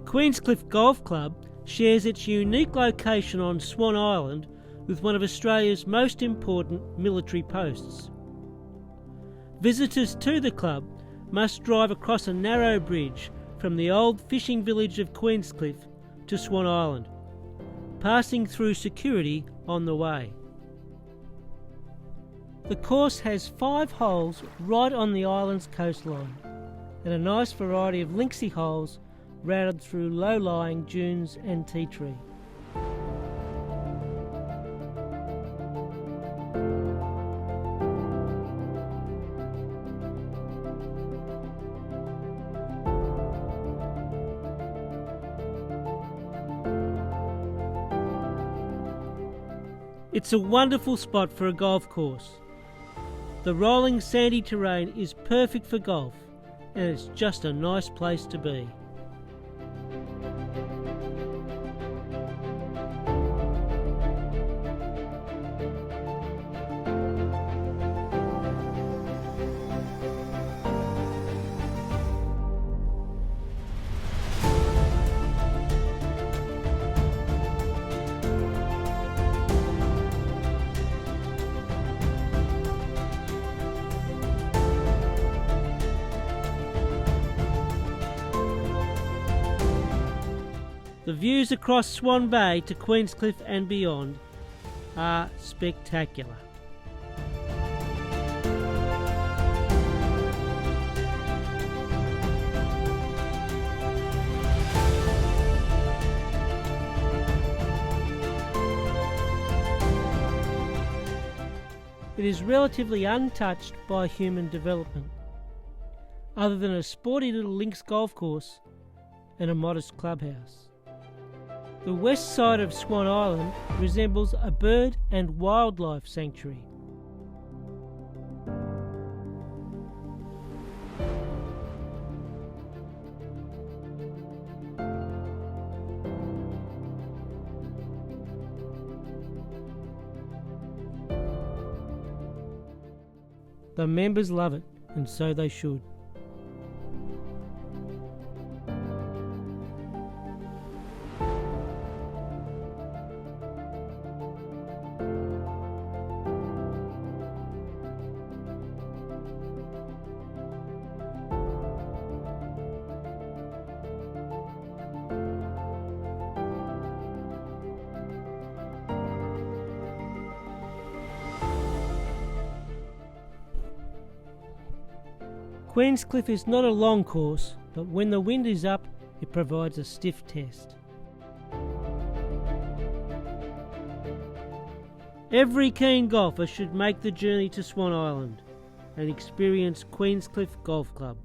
Queenscliff Golf Club shares its unique location on Swan Island with one of Australia's most important military posts. Visitors to the club must drive across a narrow bridge from the old fishing village of Queenscliff to Swan Island, passing through security on the way. The course has 5 holes right on the island's coastline and a nice variety of linksy holes routed through low-lying dunes and tea tree. It's a wonderful spot for a golf course. The rolling sandy terrain is perfect for golf, and it's just a nice place to be. The views across Swan Bay to Queenscliff and beyond are spectacular. It is relatively untouched by human development, other than a sporty little links golf course and a modest clubhouse. The west side of Swan Island resembles a bird and wildlife sanctuary. The members love it, and so they should. Queenscliff is not a long course, but when the wind is up, it provides a stiff test. Every keen golfer should make the journey to Swan Island and experience Queenscliff Golf Club.